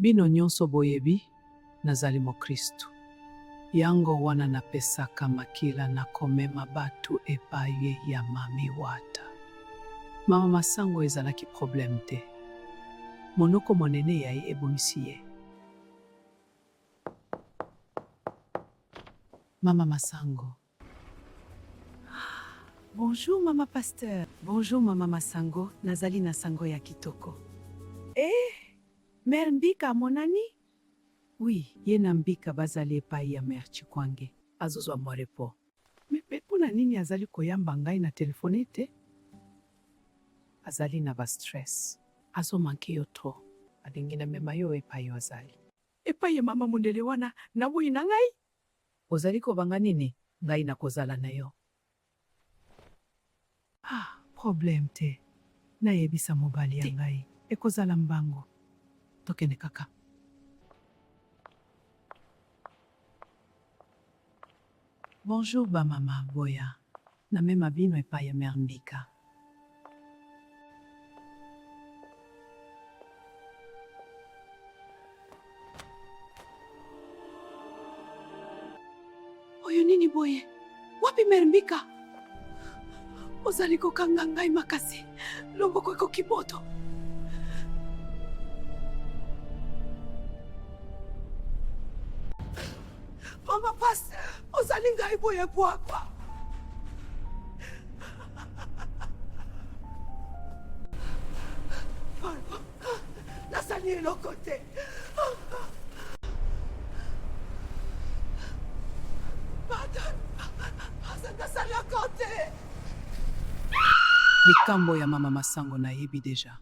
Bino nyonso boyebi nazali Mokristu. Yango wana napesaka makila na komema batu epai ya mami wata. Mama Masango ezalaki problème te. Monoko monene ya ye ebomisi ye. Mama Masango. Bonjour Mama Pasteur. Bonjour Mama Masango. Nazali na sango ya kitoko. Mère Mbika monani? Oui, ye na Mbika bazali epai ya Mère Chikwange. Azozwa mwarepo. Mais pona nini azali koyamba ngai na telefone te? Azali na ba stress. Azo manke yo tro. Alingi na mema yo epai yo azali. Epai ya mama mundele wana na bui na ngai? Ozali ko banga nini? Ngai na kozala na yo. Problème te. Na yebisa mobali ya ngai. Ekozala mbango. Tokene kaka. Bonjour ba mama boya. Na mema bino epai ya Mère Mbika. Oyo nini boye? Wapi Mère Mbika? Ozali kokanga ngai makasi. Loboko eko kiboto. Mama Pasteur, ozali ngai boye bwakwa. Pardon, nazali eloko te. Pardon, nazali eloko te. Likambo ya Mama Masango nayebi deja.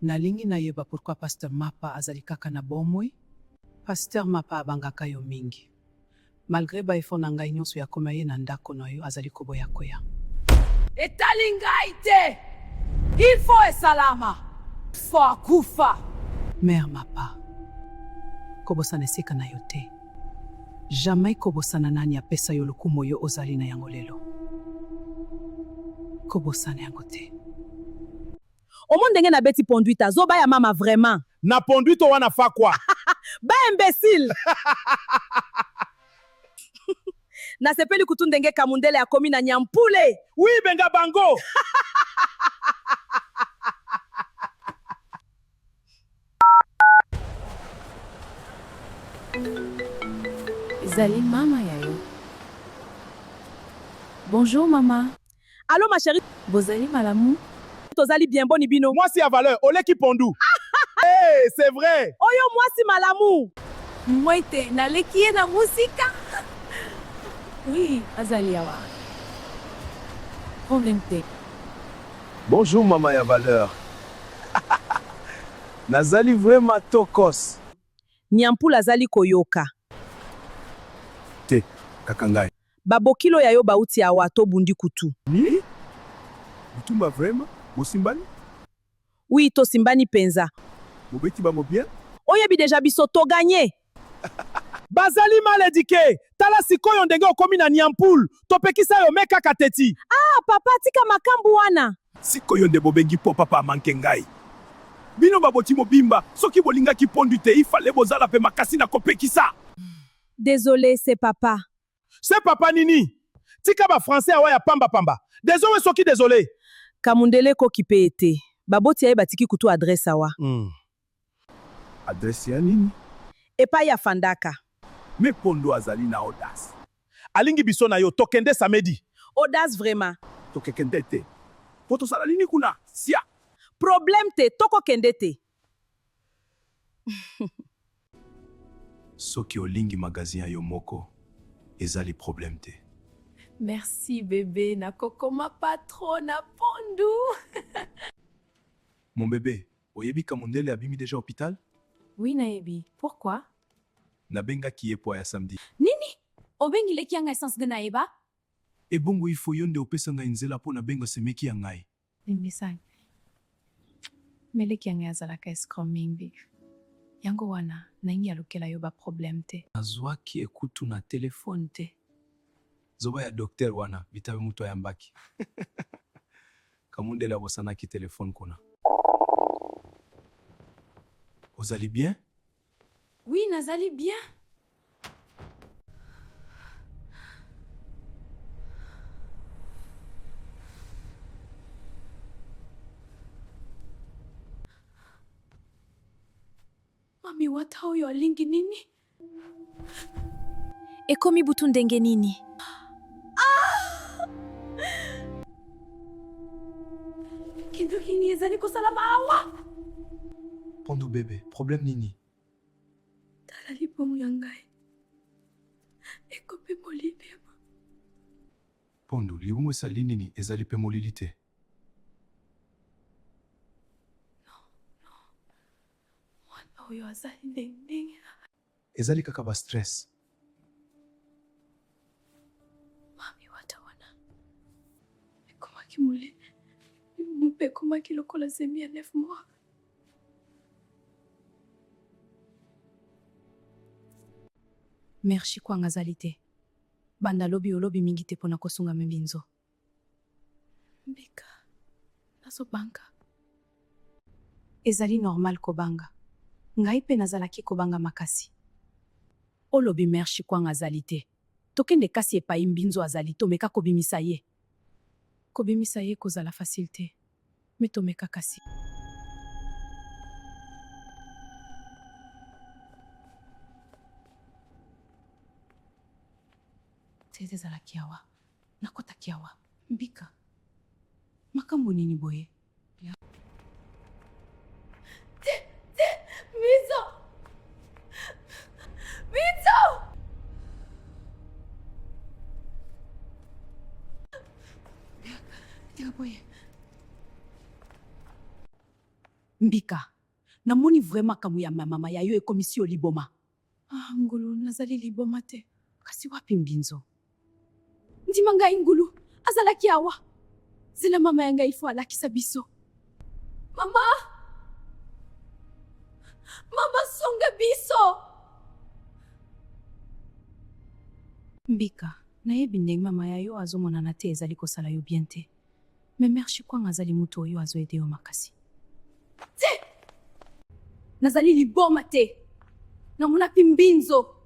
Nalingi nayeba pourquoi Pasteur Mapa azali kaka na bomoi. Pasteur Mapa abangaka yo mingi. Malgré ba effort na ngai nyonso ya koma ye na ndako na yo azali koboya koya. Etali ngai te! Il faut esalama! Faut kufa! Mère Mapa, kobosana esika na yo te. Jamais kobosana nani apesa yo lokumo yo ozali na yango lelo. Kobosana yango te. Omo ndenge na beti ponduita, zoba ya mama vraiment. Na ponduito wana fa kwa? Ba imbécile! Na sepeli kutu ndenge Kamundele akomi na nyampule. Oui, benga bango! Zali mama yayo. Bonjour mama. Allô ma chérie. Bozali malamu. Tozali bien boni bino. Moi si à valeur, olé qui pondu. Hey, c'est vrai. Oyo moi si malamu. Moite na lekie na musika. Oui, azali awa. Problème te. Bonjour maman ya valeur. Nazali vraiment tokos. Nyampula azali koyoka. Te, kakangai. Babokilo ya yo bauti awa to bundi kutu. Ni? Mutumba vraiment? Mosimbani? Oui, to simbani penza. Mobeti ba bien? Oyebi deja biso to gagné. Bazali mal éduqué. Tala sikoyo ndenge okomi na nyampul. Topekisa yo meka kateti. Ah, papa tika makambu wana. Sikoyo nde bobengi po papa manke ngai. Bino baboti mobimba, soki bolinga ki pondu te, ifale bozala pe makasi na kopekisa. Désolé, c'est papa. C'est papa nini? Tika ba français awa ya pamba pamba. Désolé soki désolé. Kamundele ko kipe ete. Baboti ya batiki kutu adresse awa. Adresse ya nini? Epa ya Fandaka. Me pondo azali na audace. Alingi biso na yo tokende samedi. Audace vraiment. Tokekende te. Poto sala nini kuna? Sia. Problème te toko kende te. Soki olingi magazin yo moko, ezali problème te. Merci bébé na kokoma patron na pondu. Mon bébé, oyebi Kamundele abimi déjà hôpital? Oui naebi. Pourquoi? Nabenga ki epo ya samedi. Nini? Obengi leki yanga essence de naeba? Ebongo ifo yonde opesa ngai nzela po na benga semeki ya ngai. Nimbisang. Meleki yanga yazalaka escrom mingi. Yango wana naingi alukela yo ba problème te. Nazwaki ekutu na telefone te. Zoba ya docteur wana bitabe muto ya mbaki. Kamundele abosanaki telefone kuna. Vous allez bien? Oui, nazali bien. Mami wata oyo alingi nini? Ekomi butu ndenge nini? Kintu kini ezali kosala maawa. Pondu bébé, problème nini? Tala libomo ya ngai. Ekomi molibema. Pondu, libumu esali nini ezali pe molili te? Mwana oyo azali ndenge. Ezali kaka ba stress. Mami wata wana. Ekomaki mole. Mupe ekomaki lokola zemi ya 9 mois. Merci kwanga azali te. Banda lobi olobi mingi te pona kosunga mbinzo. Mbika. Nazobanga. Ezali normal kobanga. Ngai pe nazalaki kobanga makasi. Olobi merci kwanga azali te. Tokende kasi epai mbinzo azali tomeka kobimisa ye. Kobimisa ye kozala facile te. Me tomeka kasi. Tete ezalaki awa. Nakotaki awa. Mbika. Makambo nini boye? Mizo! Mizo! Teka boye. Mbika. Namoni vraiment kamu ya mama ya yo ekomisi liboma. Ah, ngulu, nazali liboma te. Kasi wapi mbinzo? Ndima ngai ngulu, azalaki awa. Zela mama ya ngai ifo alakisa biso. Mama! Mama songa biso! Mbika, nayebi ndenge mama ya yo azomonana te ezali kosala yo bien te. Me merci kwanga azali mutu oyo azoede yo makasi. Te! Nazali liboma te. Namona pi mbinzo.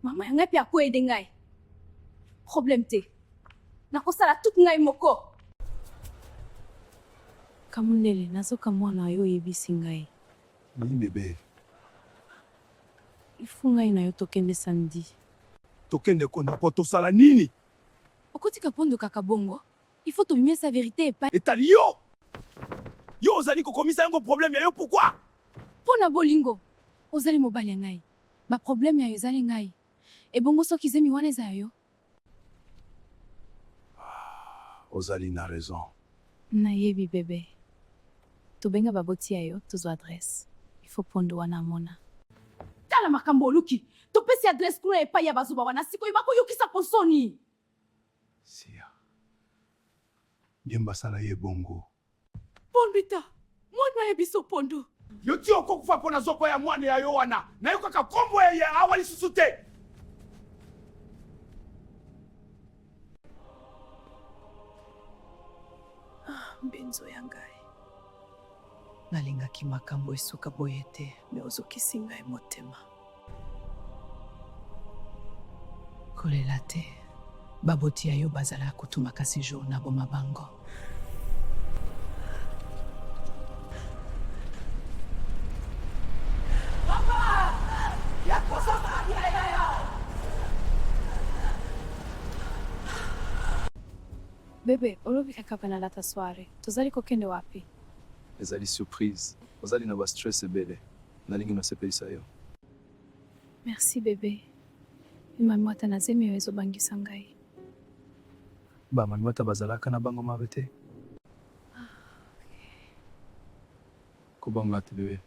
Mama ya ngai pe akoede ngai. Problème te. Nakosala tout ngai moko. Kamunele, nazoka mwana yo yebisi ngai. Nini bébé? Ifu ngai na yo tokende samedi. Tokende kona po tosala nini? Okotika pondo kaka bongo. Il faut tobimia sa vérité epai. Etali yo! Yo ozali kokomisa yango problème ya yo pourquoi? Pona bolingo. Ozali mobali ya ngai. Ba problème ya yo ezali ngai. Ebongo soki zemi wana eza yo. Ozali na raison. Nayebi bebe. Tobenga baboti ya yo, tozo adresse. Il faut pondo wana mona. Tala makambo oluki. Topesi adresse kuna epai ya bazuba wana sikoyo bakoyokisa posoni. Sia. Bien basala ye bongo. Pondita. Mwana ya biso pondo. Yo ti okokufa pona zoko ya mwana ya yo wana. Na yo kaka kombo ya awali susu te. Mbinzo ya ngai. Nalingaki makambo esuka boye te, me ozokisi ngai motema. Kolela te, baboti ya yo bazala kutu makasi jour na boma bango. Bebe, olobi kaka pena lata soare. Tozali kokende wapi? ezali surprise ozali na ba stress ebele nalingi nasepelisa yo. Merci bebe. Mami wata nazemi yo ezobangisa ngai. Bamami wata bazalaka na bango mabe te. Kobanga te bebe.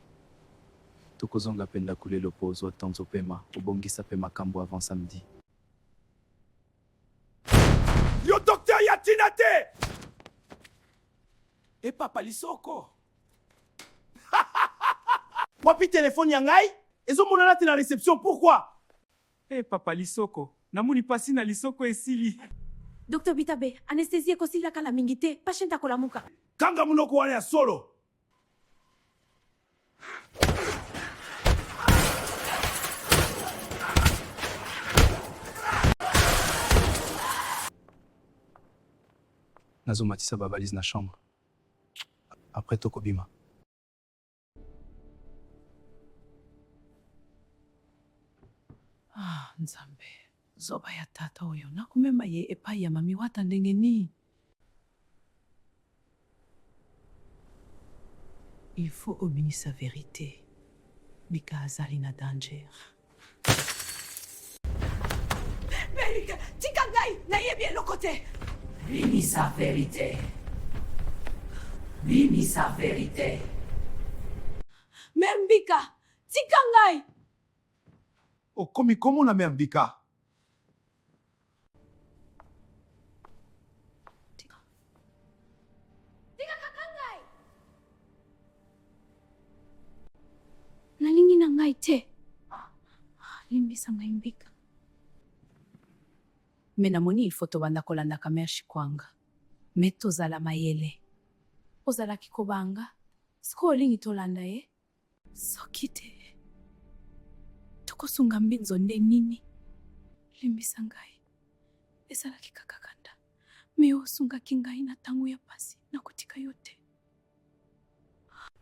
Tokozonga penda kulelo po ozwa tanzo pema obongisa pe makambo avant samedi. Yo docteur Yatina te! Et papa Lisoko. Wapi téléphone ya ngai? Ezo monana te na réception, pourquoi? Eh papa Lisoko, namoni pasi na Lisoko esili. Dr. Bitabe, anesthésie ekosila kala mingi te, patiente akolamuka. Kanga munoko wana ya solo. nazomatisa babalise na chambre. Après tokobima. Ah, Nzambe. Zoba ya tata oyo nakumema ye epai ya mami wata ndenge nini. Il faut obinisa vérité. Bika azali na danger. Melika, tika ngai nayebi eloko te. Bimisa vérité. Bimisa vérité. Membika, tika ngai. Okomi komo na mère Mbika. Nalingi na ngai te. Limbisa ngai Mbika. Me namoni il faut tobanda kolandaka mère Shikwanga. Me tozala mayele. Ozalaki kobanga. Siko olingi tolanda ye? Soki te. Tokosunga mbinzo nde nini? Limbisa ngai. Ezalaki kaka kanda. Me osungaki ngai na tango ya pasi. Nakotika yo te.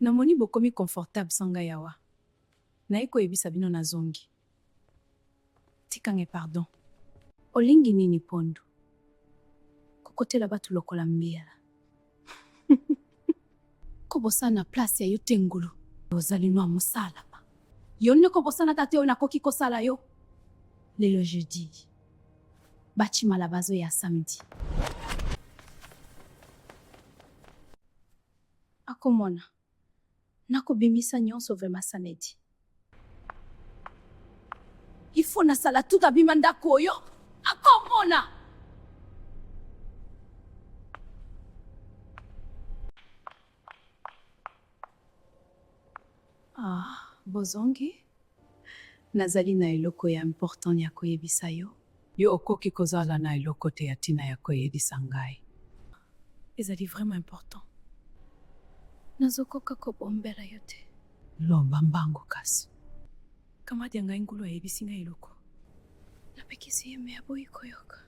Namoni bokomi confortable sanga yawa. Naiko ebisa bino na zongi. Tikange pardon. Olingi nini Pondu? Kokotela batu lokola mbiala. Kobosana place ya yo te ngulu. Ozali noa mosalama. Yo nde kobosana tate oyo nakoki kosala yo. Lelo jeudi. Bachimala bazo ya samedi. Akomona. Nakobimisa nyonso vrema samedi. Il faut nasala tout abima ndako oyo. Akomona. Ah, bozongi. Nazali na eloko ya important ya koyebisa yo. Yo okoki kozala na eloko te ya tina ya koyebisa ngai. Ezali vraiment important. Nazokoka kobombela yo te. Lomba mbango kasi. Kamadi ya ngai ngulu ayebisi ngai eloko. Napekisi ye me aboyi koyoka.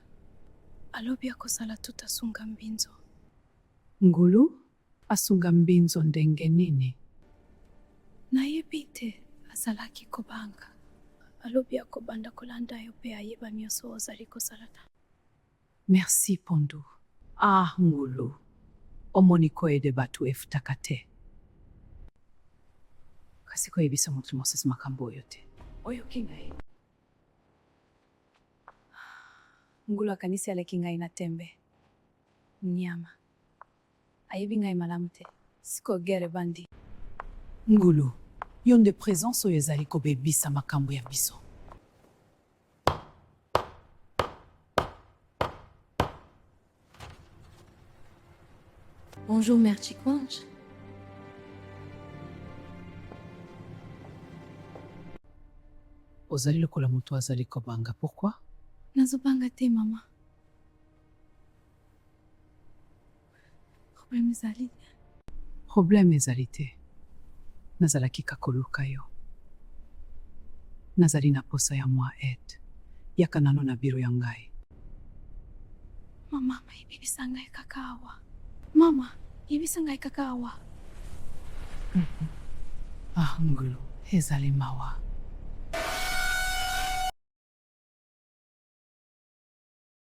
Alobi akosala tout asunga mbinzo. Ngulu asunga mbinzo ndenge nini? Nayebi te azalaki kobanga. Alobi akobanda kolanda yo pe ayeba nyonso ozali kosalata. Merci Pondu. Ah, Ngulu. Omoni koyede batu efutaka te. Kasi koyebisa mutu mosesi makambo oyo te. Oyoki ngai. Ngulu akanisi aleki ngai na tembe. Nyama. Ayebi ngai malamu te. Siko gere bandi. Ngulu, yo nde présence oyo ezali kobebisa makambo ya biso. Bonjour, Mère Chikwange. Ozali lokola mutu azali kobanga. Pourquoi? Nazobanga te, mama. Problème ezali te. Nazalaki kakoluka yo. Nazali na posa ya mwa aide. Yaka nano na biro ya ngai. Mama, ibibisa ngai kaka awa. Mama, ibibisa ngai kaka awa. Ah, Ngulu, ezali mawa.